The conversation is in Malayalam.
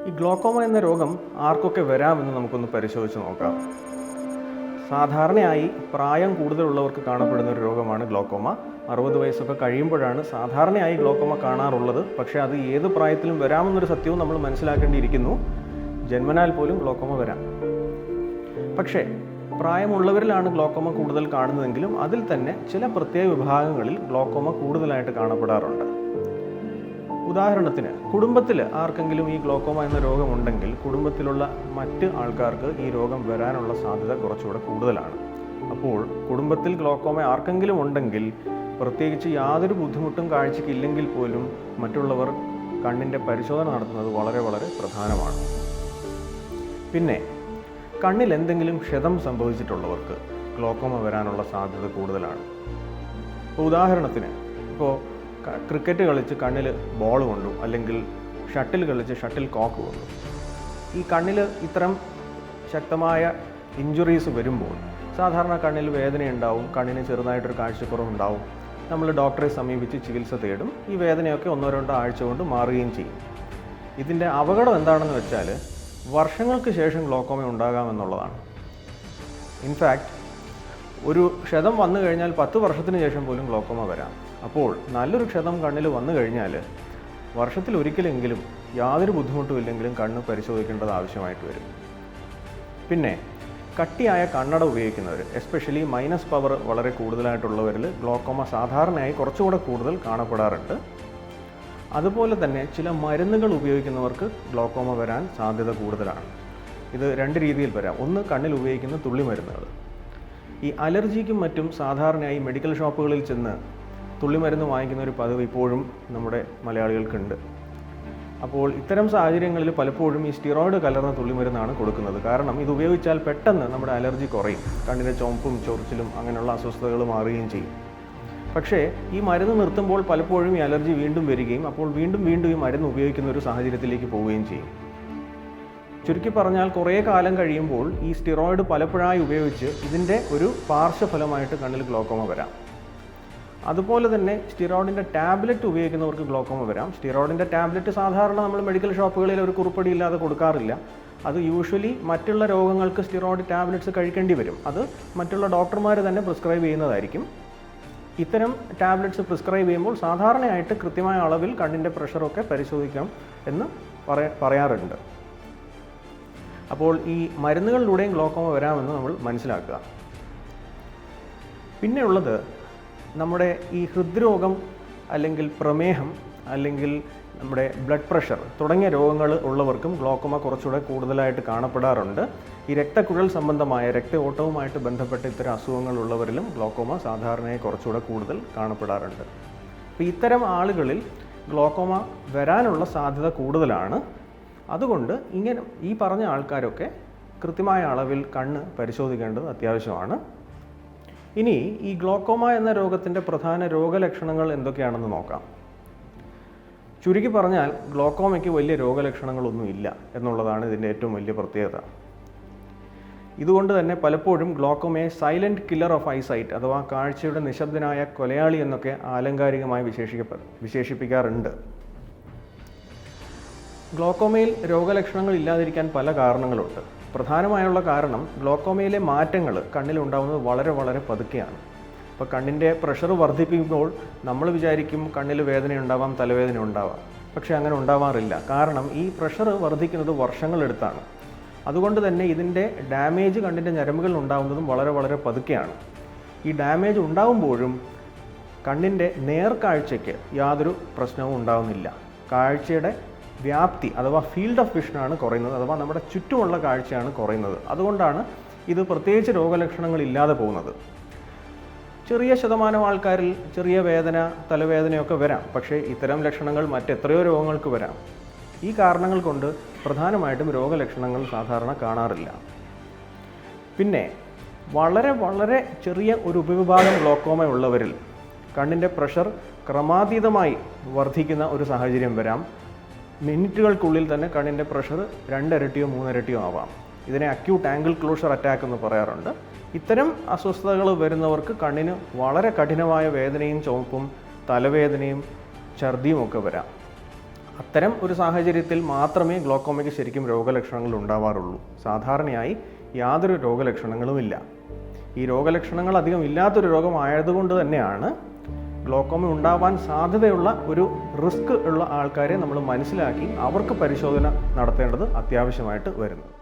ഈ ഗ്ലോക്കോമ എന്ന രോഗം ആർക്കൊക്കെ വരാമെന്ന് നമുക്കൊന്ന് പരിശോധിച്ച് നോക്കാം. സാധാരണയായി പ്രായം കൂടുതലുള്ളവർക്ക് കാണപ്പെടുന്ന ഒരു രോഗമാണ് ഗ്ലോക്കോമ. 60 വയസ്സൊക്കെ കഴിയുമ്പോഴാണ് സാധാരണയായി ഗ്ലോക്കോമ കാണാറുള്ളത്. പക്ഷേ അത് ഏത് പ്രായത്തിലും വരാമെന്നൊരു സത്യവും നമ്മൾ മനസ്സിലാക്കേണ്ടിയിരിക്കുന്നു. ജന്മനാൽ പോലും ഗ്ലോക്കോമ വരാം. പക്ഷേ പ്രായമുള്ളവരിലാണ് ഗ്ലോക്കോമ കൂടുതൽ കാണുന്നതെങ്കിലും അതിൽ തന്നെ ചില പ്രത്യേക വിഭാഗങ്ങളിൽ ഗ്ലോക്കോമ കൂടുതലായിട്ട് കാണപ്പെടാറുണ്ട്. ഉദാഹരണത്തിന്, കുടുംബത്തിൽ ആർക്കെങ്കിലും ഈ ഗ്ലോക്കോമ എന്ന രോഗമുണ്ടെങ്കിൽ കുടുംബത്തിലുള്ള മറ്റ് ആൾക്കാർക്ക് ഈ രോഗം വരാനുള്ള സാധ്യത കുറച്ചുകൂടെ കൂടുതലാണ്. അപ്പോൾ കുടുംബത്തിൽ ഗ്ലോക്കോമ ആർക്കെങ്കിലും ഉണ്ടെങ്കിൽ പ്രത്യേകിച്ച് യാതൊരു ബുദ്ധിമുട്ടും കാഴ്ചയ്ക്കില്ലെങ്കിൽ പോലും മറ്റുള്ളവർ കണ്ണിൻ്റെ പരിശോധന നടത്തുന്നത് വളരെ പ്രധാനമാണ്. പിന്നെ കണ്ണിൽ എന്തെങ്കിലും ക്ഷതം സംഭവിച്ചിട്ടുള്ളവർക്ക് ഗ്ലോക്കോമ വരാനുള്ള സാധ്യത കൂടുതലാണ്. ഉദാഹരണത്തിന്, ക്രിക്കറ്റ് കളിച്ച് കണ്ണിൽ ബോൾ കൊണ്ടു, അല്ലെങ്കിൽ ഷട്ടിൽ കളിച്ച് ഷട്ടിൽ കോക്ക് കൊണ്ടു. ഈ കണ്ണിൽ ഇത്തരം ശക്തമായ ഇഞ്ചുറീസ് വരുമ്പോൾ സാധാരണ കണ്ണിൽ വേദനയുണ്ടാവും, കണ്ണിന് ചെറുതായിട്ടൊരു കാഴ്ചക്കുറവുണ്ടാവും. നമ്മൾ ഡോക്ടറെ സമീപിച്ച് ചികിത്സ തേടും. ഈ വേദനയൊക്കെ 1-2 ആഴ്ച കൊണ്ട് മാറുകയും ചെയ്യും. ഇതിൻ്റെ അപകടം എന്താണെന്ന് വെച്ചാൽ വർഷങ്ങൾക്ക് ശേഷം ഗ്ലോക്കോമ ഉണ്ടാകാമെന്നുള്ളതാണ്. ഇൻഫാക്റ്റ് ഒരു ക്ഷതം വന്നു കഴിഞ്ഞാൽ 10 വർഷത്തിന് ശേഷം പോലും ഗ്ലോക്കോമ വരാം. അപ്പോൾ നല്ലൊരു ക്ഷതം കണ്ണിൽ വന്നു കഴിഞ്ഞാൽ വർഷത്തിൽ ഒരിക്കലെങ്കിലും യാതൊരു ബുദ്ധിമുട്ടും ഇല്ലെങ്കിലും കണ്ണ് പരിശോധിക്കേണ്ടത് ആവശ്യമായിട്ട് വരും. പിന്നെ കട്ടിയായ കണ്ണട ഉപയോഗിക്കുന്നവർ, എസ്പെഷ്യലി മൈനസ് പവർ വളരെ കൂടുതലായിട്ടുള്ളവരിൽ ഗ്ലോക്കോമ സാധാരണയായി കുറച്ചുകൂടെ കൂടുതൽ കാണപ്പെടാറുണ്ട്. അതുപോലെ തന്നെ ചില മരുന്നുകൾ ഉപയോഗിക്കുന്നവർക്ക് ഗ്ലോക്കോമ വരാൻ സാധ്യത കൂടുതലാണ്. ഇത് 2 രീതിയിൽ വരാം. ഒന്ന്, കണ്ണിൽ ഉപയോഗിക്കുന്ന തുള്ളി മരുന്നുകൾ. ഈ അലർജിക്കും മറ്റും സാധാരണയായി മെഡിക്കൽ ഷോപ്പുകളിൽ ചെന്ന് തുള്ളിമരുന്ന് വാങ്ങിക്കുന്ന ഒരു പതിവ് ഇപ്പോഴും നമ്മുടെ മലയാളികൾക്കുണ്ട്. അപ്പോൾ ഇത്തരം സാഹചര്യങ്ങളിൽ പലപ്പോഴും ഈ സ്റ്റിറോയിഡ് കലർന്ന തുള്ളിമരുന്നാണ് കൊടുക്കുന്നത്. കാരണം ഇത് ഉപയോഗിച്ചാൽ പെട്ടെന്ന് നമ്മുടെ അലർജി കുറയും, കണ്ണിൻ്റെ ചുവപ്പും ചൊറിച്ചിലും അങ്ങനെയുള്ള അസ്വസ്ഥതകൾ മാറുകയും ചെയ്യും. പക്ഷേ ഈ മരുന്ന് നിർത്തുമ്പോൾ പലപ്പോഴും ഈ അലർജി വീണ്ടും വരികയും അപ്പോൾ വീണ്ടും ഈ മരുന്ന് ഉപയോഗിക്കുന്ന ഒരു സാഹചര്യത്തിലേക്ക് പോവുകയും ചെയ്യും. ചുരുക്കി പറഞ്ഞാൽ കുറേ കാലം കഴിയുമ്പോൾ ഈ സ്റ്റിറോയിഡ് പലപ്പോഴായി ഉപയോഗിച്ച് ഇതിൻ്റെ ഒരു പാർശ്വഫലമായിട്ട് കണ്ണിൽ ഗ്ലോക്കോമ വരാം. അതുപോലെ തന്നെ സ്റ്റിറോയിഡിൻ്റെ ടാബ്ലറ്റ് ഉപയോഗിക്കുന്നവർക്ക് ഗ്ലോക്കോമ വരാം. സ്റ്റിറോയിഡിൻ്റെ ടാബ്ലറ്റ് സാധാരണ നമ്മൾ മെഡിക്കൽ ഷോപ്പുകളിൽ ഒരു കുറിപ്പടി ഇല്ലാതെ കൊടുക്കാറില്ല. അത് യൂഷ്വലി മറ്റുള്ള രോഗങ്ങൾക്ക് സ്റ്റിറോയിഡ് ടാബ്ലറ്റ്സ് കഴിക്കേണ്ടി വരും. അത് മറ്റുള്ള ഡോക്ടർമാർ തന്നെ പ്രിസ്ക്രൈബ് ചെയ്യുന്നതായിരിക്കും. ഇത്തരം ടാബ്ലറ്റ്സ് പ്രിസ്ക്രൈബ് ചെയ്യുമ്പോൾ സാധാരണയായിട്ട് കൃത്യമായ അളവിൽ കണ്ണിൻ്റെ പ്രഷറൊക്കെ പരിശോധിക്കാം എന്ന് പറയാറുണ്ട്. അപ്പോൾ ഈ മരുന്നുകളിലൂടെയും ഗ്ലോക്കോമ വരാമെന്ന് നമ്മൾ മനസ്സിലാക്കുക. പിന്നെയുള്ളത്, നമ്മുടെ ഈ ഹൃദ്രോഗം അല്ലെങ്കിൽ പ്രമേഹം അല്ലെങ്കിൽ നമ്മുടെ ബ്ലഡ് പ്രഷർ തുടങ്ങിയ രോഗങ്ങൾ ഉള്ളവർക്കും ഗ്ലോക്കോമ കുറച്ചുകൂടെ കൂടുതലായിട്ട് കാണപ്പെടാറുണ്ട്. ഈ രക്തക്കുഴൽ സംബന്ധമായ രക്തയോട്ടവുമായിട്ട് ബന്ധപ്പെട്ട ഇത്തരം അസുഖങ്ങളുള്ളവരിലും ഗ്ലോക്കോമ സാധാരണയായി കുറച്ചുകൂടെ കൂടുതൽ കാണപ്പെടാറുണ്ട്. അപ്പോൾ ഇത്തരം ആളുകളിൽ ഗ്ലോക്കോമ വരാനുള്ള സാധ്യത കൂടുതലാണ്. അതുകൊണ്ട് ഈ പറഞ്ഞ ആൾക്കാരൊക്കെ കൃത്യമായ അളവിൽ കണ്ണ് പരിശോധിക്കേണ്ടത് അത്യാവശ്യമാണ്. ഇനി ഈ ഗ്ലോക്കോമ എന്ന രോഗത്തിൻ്റെ പ്രധാന രോഗലക്ഷണങ്ങൾ എന്തൊക്കെയാണെന്ന് നോക്കാം. ചുരുക്കി പറഞ്ഞാൽ ഗ്ലോക്കോമയ്ക്ക് വലിയ രോഗലക്ഷണങ്ങളൊന്നും ഇല്ല എന്നുള്ളതാണ് ഇതിൻ്റെ ഏറ്റവും വലിയ പ്രത്യേകത. ഇതുകൊണ്ട് തന്നെ പലപ്പോഴും ഗ്ലോക്കോമയെ സൈലൻറ്റ് കില്ലർ ഓഫ് ഐസൈറ്റ് അഥവാ കാഴ്ചയുടെ നിശബ്ദനായ കൊലയാളി എന്നൊക്കെ ആലങ്കാരികമായി വിശേഷിപ്പിക്കാറുണ്ട്. ഗ്ലോക്കോമയിൽ രോഗലക്ഷണങ്ങൾ ഇല്ലാതിരിക്കാൻ പല കാരണങ്ങളുണ്ട്. പ്രധാനമായുള്ള കാരണം ഗ്ലോക്കോമയിലെ മാറ്റങ്ങൾ കണ്ണിലുണ്ടാകുന്നത് വളരെ പതുക്കെയാണ്. ഇപ്പോൾ കണ്ണിൻ്റെ പ്രഷർ വർദ്ധിപ്പിക്കുമ്പോൾ നമ്മൾ വിചാരിക്കും കണ്ണിൽ വേദനയുണ്ടാവാം, തലവേദന ഉണ്ടാവാം. പക്ഷേ അങ്ങനെ ഉണ്ടാവാറില്ല. കാരണം ഈ പ്രഷർ വർദ്ധിക്കുന്നത് വർഷങ്ങളെടുത്താണ്. അതുകൊണ്ട് തന്നെ ഇതിൻ്റെ ഡാമേജ് കണ്ണിൻ്റെ ഞരമ്പുകളിൽ ഉണ്ടാകുന്നതും വളരെ പതുക്കെയാണ്. ഈ ഡാമേജ് ഉണ്ടാകുമ്പോഴും കണ്ണിൻ്റെ നേർക്കാഴ്ചയ്ക്ക് യാതൊരു പ്രശ്നവും ഉണ്ടാകുന്നില്ല. കാഴ്ചയുടെ വ്യാപ്തി അഥവാ ഫീൽഡ് ഓഫ് വിഷനാണ് കുറയുന്നത്, അഥവാ നമ്മുടെ ചുറ്റുമുള്ള കാഴ്ചയാണ് കുറയുന്നത്. അതുകൊണ്ടാണ് ഇത് പ്രത്യേകിച്ച് രോഗലക്ഷണങ്ങൾ ഇല്ലാതെ പോകുന്നത്. ചെറിയ ശതമാനം ആൾക്കാരിൽ ചെറിയ വേദന, തലവേദനയൊക്കെ വരാം. പക്ഷേ ഇത്തരം ലക്ഷണങ്ങൾ മറ്റെത്രയോ രോഗങ്ങൾക്ക് വരാം. ഈ കാരണങ്ങൾ കൊണ്ട് പ്രധാനമായിട്ടും രോഗലക്ഷണങ്ങൾ സാധാരണ കാണാറില്ല. പിന്നെ വളരെ ചെറിയ ഒരു ഉപവിഭാഗം ഗ്ലോക്കോമ ഉള്ളവരിൽ കണ്ണിൻ്റെ പ്രഷർ ക്രമാതീതമായി വർദ്ധിക്കുന്ന ഒരു സാഹചര്യം വരാം. മിനിറ്റുകൾക്കുള്ളിൽ തന്നെ കണ്ണിൻ്റെ പ്രഷർ 2 ഇരട്ടിയോ 3 ഇരട്ടിയോ ആവാം. ഇതിനെ അക്യൂട്ട് ആംഗിൾ ക്ലോഷർ അറ്റാക്ക് എന്ന് പറയാറുണ്ട്. ഇത്തരം അസ്വസ്ഥതകൾ വരുന്നവർക്ക് കണ്ണിന് വളരെ കഠിനമായ വേദനയും ചുവപ്പും തലവേദനയും ഛർദിയും ഒക്കെ വരാം. അത്തരം ഒരു സാഹചര്യത്തിൽ മാത്രമേ ഗ്ലോക്കോമയ്ക്ക് ശരിക്കും രോഗലക്ഷണങ്ങൾ ഉണ്ടാവാറുള്ളൂ. സാധാരണയായി യാതൊരു രോഗലക്ഷണങ്ങളുമില്ല. ഈ രോഗലക്ഷണങ്ങൾ അധികം ഇല്ലാത്തൊരു രോഗമായതുകൊണ്ട് തന്നെയാണ് ഗ്ലോക്കോമ ഉണ്ടാവാൻ സാധ്യതയുള്ള ഒരു റിസ്ക് ഉള്ള ആൾക്കാരെ നമ്മൾ മനസ്സിലാക്കി അവർക്ക് പരിശോധന നടത്തേണ്ടത് അത്യാവശ്യമായിട്ട് വരുന്നത്.